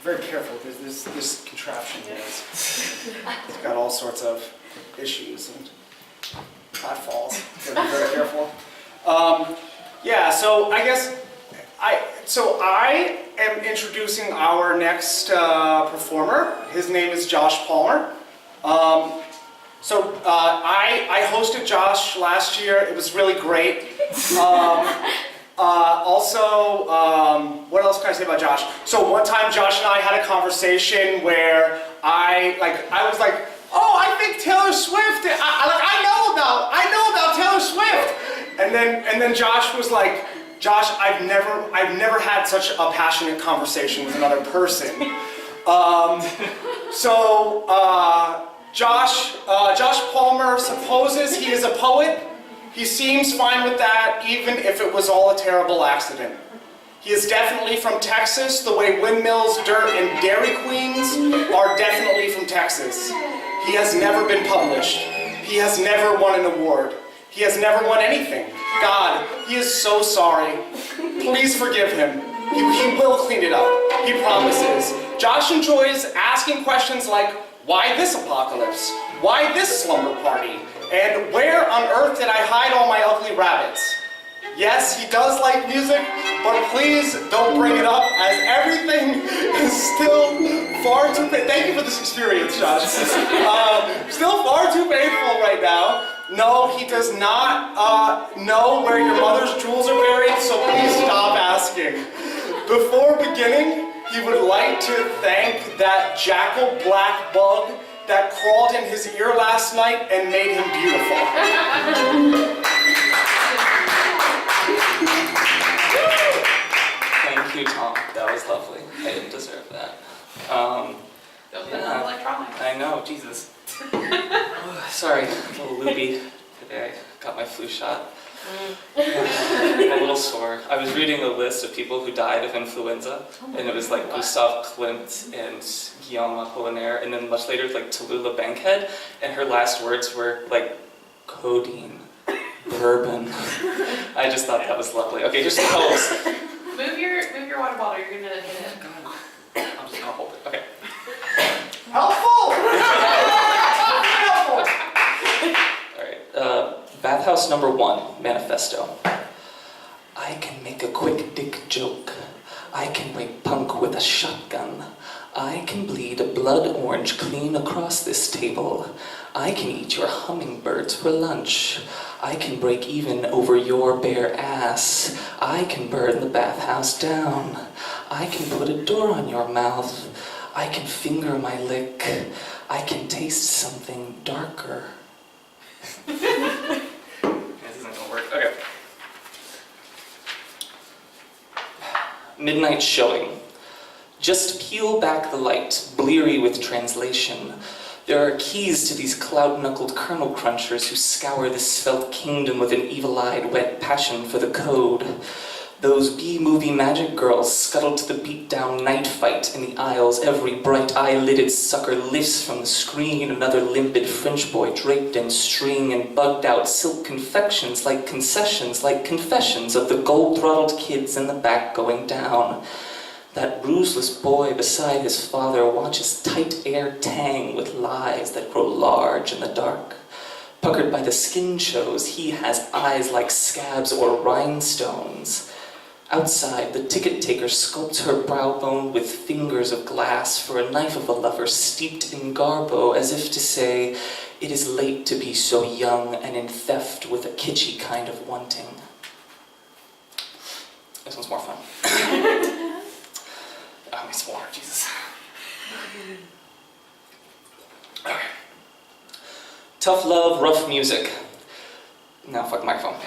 very careful because this contraption it's got all sorts of issues and platfalls. So be very careful. Yeah, so I guess I am introducing our next performer. His name is Josh Palmer. I hosted Josh last year. It was really great. What else can I say about Josh? So one time Josh and I had a conversation where I was like, oh, I think Taylor Swift, I know about Taylor Swift. And then Josh was like, Josh, I've never had such a passionate conversation with another person. Josh Palmer supposes he is a poet. He seems fine with that, even if it was all a terrible accident. He is definitely from Texas, the way windmills, dirt, and Dairy Queens are definitely from Texas. He has never been published. He has never won an award. He has never won anything. God, he is so sorry. Please forgive him. He will clean it up. He promises. Josh enjoys asking questions like, why this apocalypse? Why this slumber party? And where on earth did I hide all my ugly rabbits? Yes, he does like music, but please don't bring it up as everything is still far too painful. Thank you for this experience, Josh. Still far too painful right now. No, he does not know where your mother's jewels are buried, so please stop asking. Before beginning, he would like to thank that jackal black bug that crawled in his ear last night and made him beautiful. Thank you, Tom. That was lovely. I didn't deserve that. Electronics. I know, Jesus. Sorry, a little loopy today. I got my flu shot. I'm a little sore. I was reading a list of people who died of influenza, and it was like Gustav Klimt and Guillaume Apollinaire, and then much later like Tallulah Bankhead, and her last words were like codeine, bourbon. I just thought that was lovely. Okay, here's some poems. Move your water bottle. You're gonna hit it. God, I'm just gonna hold it. Okay. Helpful! All right. Bathhouse number 1, manifesto. I can make a quick dick joke. I can break punk with a shotgun. I can bleed a blood orange clean across this table. I can eat your hummingbirds for lunch. I can break even over your bare ass. I can burn the bathhouse down. I can put a door on your mouth. I can finger my lick. I can taste something darker. This isn't gonna work. Okay. Midnight showing. Just peel back the light, bleary with translation. There are keys to these cloud-knuckled kernel crunchers who scour this svelte kingdom with an evil-eyed wet passion for the code. Those B-movie magic girls scuttle to the beat-down night fight in the aisles. Every bright eye-lidded sucker lifts from the screen another limpid French boy draped in string and bugged-out silk confections like concessions, like confessions of the gold-throttled kids in the back going down. That bruiseless boy beside his father watches tight air tang with lies that grow large in the dark. Puckered by the skin shows, he has eyes like scabs or rhinestones. Outside, the ticket taker sculpts her brow bone with fingers of glass for a knife of a lover steeped in garbo, as if to say, it is late to be so young and in theft with a kitschy kind of wanting. This one's more fun. I need some water, Jesus. Okay. Tough love, rough music. Now fuck the microphone.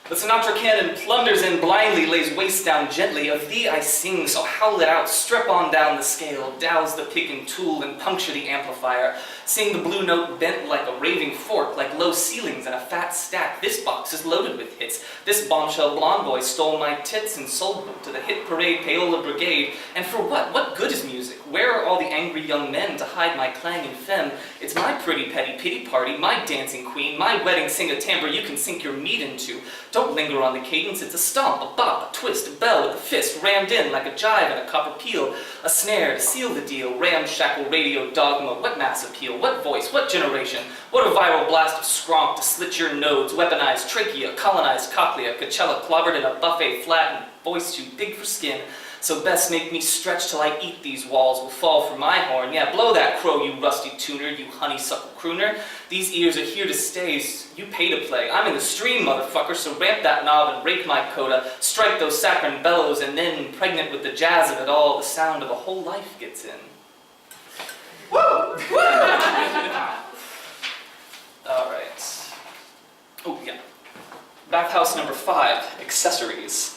The Sinatra cannon plunders in blindly, lays waist down gently. Of thee I sing, so howl it out, strip on down the scale, douse the pick and tool and puncture the amplifier. Sing the blue note bent like a raving fork, like low ceilings and a fat stack. This box is loaded with hits. This bombshell blonde boy stole my tits and sold them to the hit parade payola brigade. And for what? What good is music? Where are all the angry young men to hide my clanging femme? It's my pretty petty pity party, my dancing queen, my wedding sing a timbre you can sink your meat into. Don't Don't linger on the cadence, it's a stomp, a bop, a twist, a bell with a fist, rammed in like a jive and a copper peel, a snare to seal the deal, ramshackle radio dogma, what mass appeal, what voice, what generation, what a viral blast of scromp to slit your nodes, weaponized trachea, colonized cochlea, Coachella clobbered in a buffet flat and voice too big for skin. So best make me stretch till I eat these walls will fall from my horn. Yeah, blow that crow, you rusty tuner, you honeysuckle crooner. These ears are here to stay, you pay to play. I'm in the stream, motherfucker, so ramp that knob and rake my coda. Strike those saccharine bellows, and then, pregnant with the jazz of it all, the sound of a whole life gets in. Woo! Woo! Alright. Oh, yeah. Bathhouse number 5, accessories.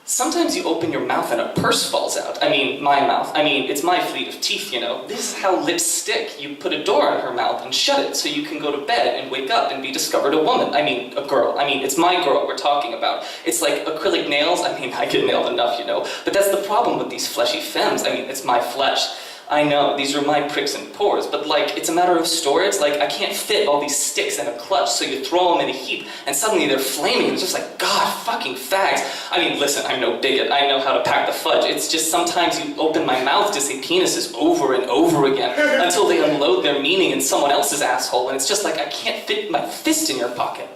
Sometimes you open your mouth and a purse falls out. I mean, my mouth. I mean, it's my fleet of teeth, you know. This is how lips stick. You put a door on her mouth and shut it so you can go to bed and wake up and be discovered a woman. I mean, a girl. I mean, it's my girl we're talking about. It's like acrylic nails. I mean, I get nailed enough, you know. But that's the problem with these fleshy femmes. I mean, it's my flesh. I know, these are my pricks and pores, but like, it's a matter of storage. Like, I can't fit all these sticks in a clutch, so you throw them in a heap, and suddenly they're flaming. It's just like, God, fucking fags. I mean, listen, I'm no bigot. I know how to pack the fudge. It's just sometimes you open my mouth to say penises over and over again until they unload their meaning in someone else's asshole, and it's just like, I can't fit my fist in your pocket.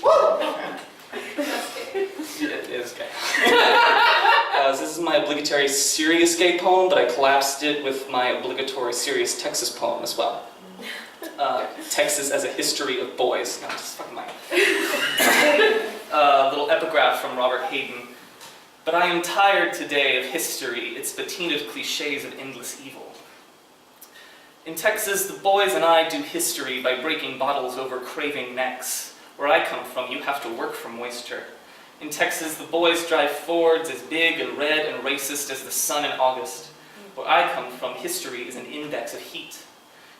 Woo! It is gay. This is my obligatory serious gay poem, but I collapsed it with my obligatory serious Texas poem as well. Texas as a history of boys. No, just fucking my little epigraph from Robert Hayden. But I am tired today of history, its patinaed cliches of endless evil. In Texas, the boys and I do history by breaking bottles over craving necks. Where I come from, you have to work for moisture. In Texas, the boys drive Fords as big and red and racist as the sun in August. Where I come from, history is an index of heat.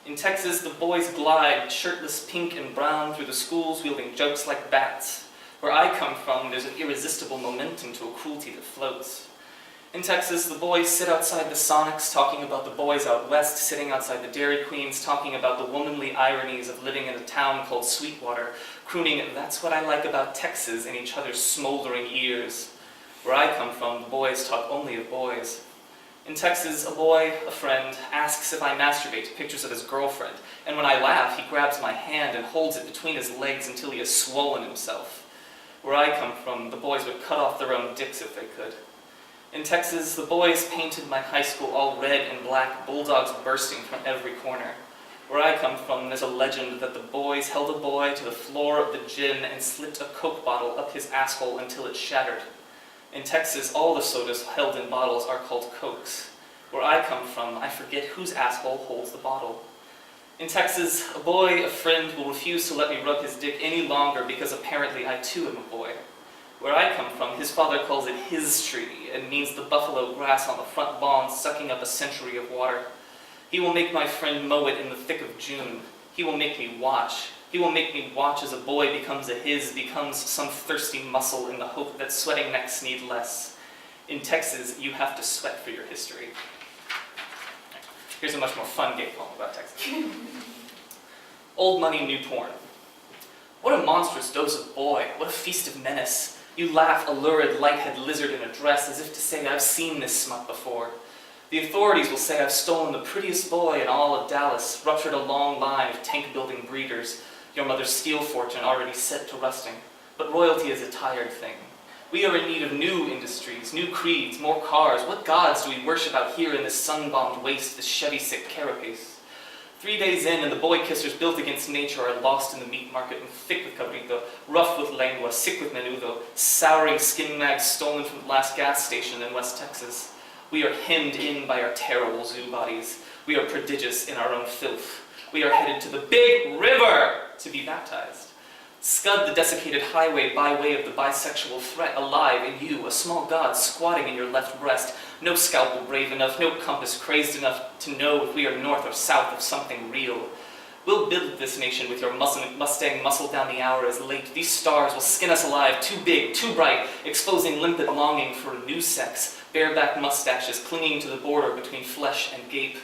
In Texas, the boys glide, shirtless pink and brown, through the schools wielding jokes like bats. Where I come from, there's an irresistible momentum to a cruelty that floats. In Texas, the boys sit outside the Sonics, talking about the boys out west, sitting outside the Dairy Queens, talking about the womanly ironies of living in a town called Sweetwater, crooning, "That's what I like about Texas," in each other's smoldering ears. Where I come from, the boys talk only of boys. In Texas, a boy, a friend, asks if I masturbate to pictures of his girlfriend, and when I laugh, he grabs my hand and holds it between his legs until he has swollen himself. Where I come from, the boys would cut off their own dicks if they could. In Texas, the boys painted my high school all red and black, bulldogs bursting from every corner. Where I come from, there's a legend that the boys held a boy to the floor of the gym and slipped a Coke bottle up his asshole until it shattered. In Texas, all the sodas held in bottles are called Cokes. Where I come from, I forget whose asshole holds the bottle. In Texas, a boy, a friend, will refuse to let me rub his dick any longer because apparently I too am a boy. Where I come from, his father calls it his tree and means the buffalo grass on the front lawn sucking up a century of water. He will make my friend mow it in the thick of June. He will make me watch. He will make me watch as a boy becomes a his, becomes some thirsty muscle in the hope that sweating necks need less. In Texas, you have to sweat for your history. Here's a much more fun gay poem about Texas. Old money, new porn. What a monstrous dose of boy. What a feast of menace. You laugh, a lurid, light-headed lizard in a dress, as if to say, I've seen this smut before. The authorities will say I've stolen the prettiest boy in all of Dallas, ruptured a long line of tank-building breeders, your mother's steel fortune already set to rusting. But royalty is a tired thing. We are in need of new industries, new creeds, more cars. What gods do we worship out here in this sun-bombed waste, this Chevy-sick carapace? 3 days in, and the boy kissers built against nature are lost in the meat market and thick with cabrito, rough with lengua, sick with menudo, souring skin mags stolen from the last gas station in West Texas. We are hemmed in by our terrible zoo bodies. We are prodigious in our own filth. We are headed to the big river to be baptized. Scud the desiccated highway by way of the bisexual threat, alive in you, a small god squatting in your left breast, no scalpel brave enough, no compass crazed enough to know if we are north or south of something real. We'll build this nation with your Mustang muscle down the hour as late. These stars will skin us alive, too big, too bright, exposing limpid longing for new sex, bareback mustaches clinging to the border between flesh and gape.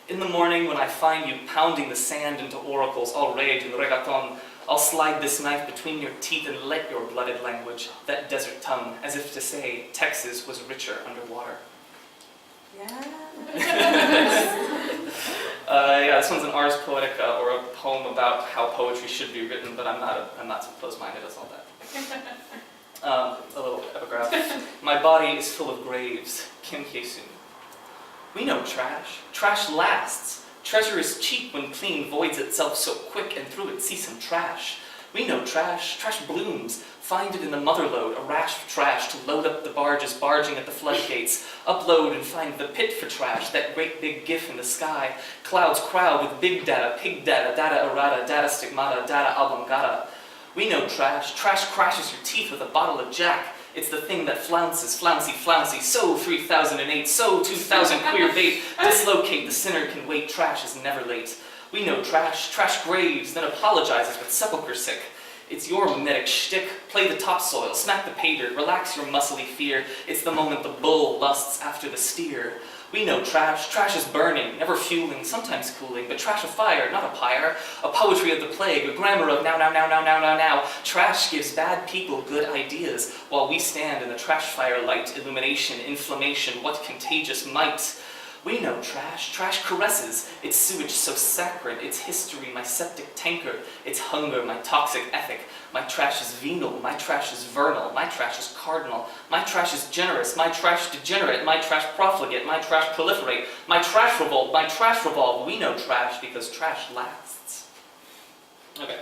In the morning, when I find you pounding the sand into oracles, all rage and reggaeton, I'll slide this knife between your teeth and let your blooded language, that desert tongue, as if to say Texas was richer underwater. Yeah. Yeah, this one's an Ars Poetica, or a poem about how poetry should be written, but I'm not so close-minded as all that. A little epigraph. My body is full of graves. Kim Kye-soon. We know trash. Trash lasts. Treasure is cheap when clean voids itself so quick, and through it see some trash. We know trash. Trash blooms. Find it in the motherlode, a rash of trash to load up the barges barging at the floodgates. Upload and find the pit for trash, that great big gif in the sky. Clouds crowd with big data, pig data, data errata, data stigmata, data oblongata. We know trash. Trash crashes your teeth with a bottle of Jack. It's the thing that flounces, flouncy, flouncy, so 3008, so 2000 queer bait. Dislocate, the sinner can wait, trash is never late. We know trash. Trash graves, then apologizes with sepulchre sick. It's your mimetic shtick. Play the topsoil, smack the pay dirt, relax your muscly fear. It's the moment the bull lusts after the steer. We know trash. Trash is burning, never fueling, sometimes cooling, but trash of fire, not a pyre. A poetry of the plague, a grammar of now, now, now, now, now, now, now. Trash gives bad people good ideas, while we stand in the trash fire light, illumination, inflammation, what contagious might. We know trash. Trash caresses. Its sewage so saccharine. Its history, my septic tankard. Its hunger, my toxic ethic. My trash is venal. My trash is vernal. My trash is cardinal. My trash is generous. My trash degenerate. My trash profligate. My trash proliferate. My trash revolt. My trash revolve. We know trash because trash lasts. Okay.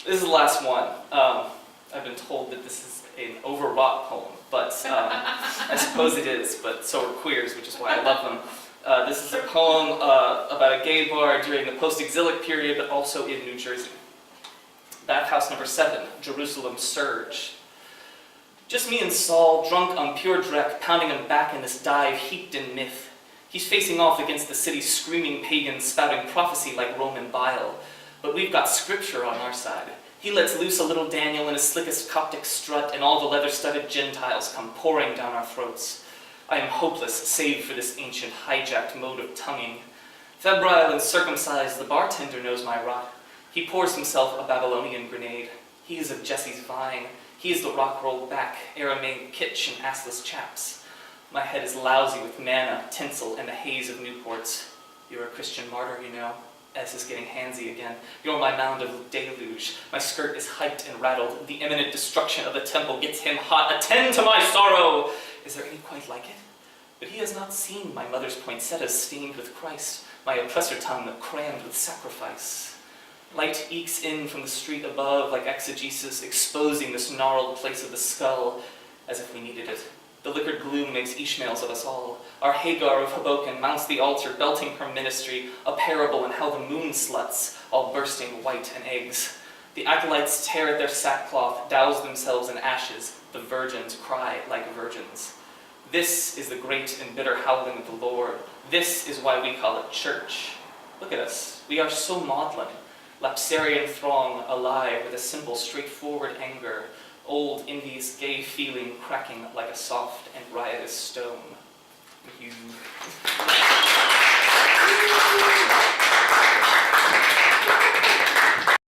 This is the last one. I've been told that this is an overwrought poem, but I suppose it is, but so are queers, which is why I love them. This is a poem about a gay bar during the post-exilic period, but also in New Jersey. Bathhouse number 7, Jerusalem Surge. Just me and Saul, drunk on pure dreck, pounding him back in this dive heaped in myth. He's facing off against the city's screaming pagans, spouting prophecy like Roman bile. But we've got scripture on our side. He lets loose a little Daniel in his slickest Coptic strut, and all the leather-studded Gentiles come pouring down our throats. I am hopeless, save for this ancient hijacked mode of tonguing. Febrile and circumcised, the bartender knows my rot. He pours himself a Babylonian grenade. He is of Jesse's vine. He is the rock rolled back, Aramaic kitsch and assless chaps. My head is lousy with manna, tinsel, and the haze of Newports. You're a Christian martyr, you know. S is getting handsy again. You're my mound of deluge. My skirt is hyped and rattled. The imminent destruction of the temple gets him hot. Attend to my sorrow! Is there any quite like it? But he has not seen my mother's poinsettias stained with Christ, my oppressor tongue crammed with sacrifice. Light ekes in from the street above like exegesis, exposing this gnarled place of the skull, as if we needed it. The liquored gloom makes Ishmaels of us all. Our Hagar of Hoboken mounts the altar, belting her ministry, a parable in how the moon sluts, all bursting white and eggs. The acolytes tear at their sackcloth, douse themselves in ashes. The virgins cry like virgins. This is the great and bitter howling of the Lord. This is why we call it church. Look at us. We are so maudlin. Lapsarian throng, alive with a simple, straightforward anger. Old Indies' gay feeling cracking like a soft and riotous stone. Thank you.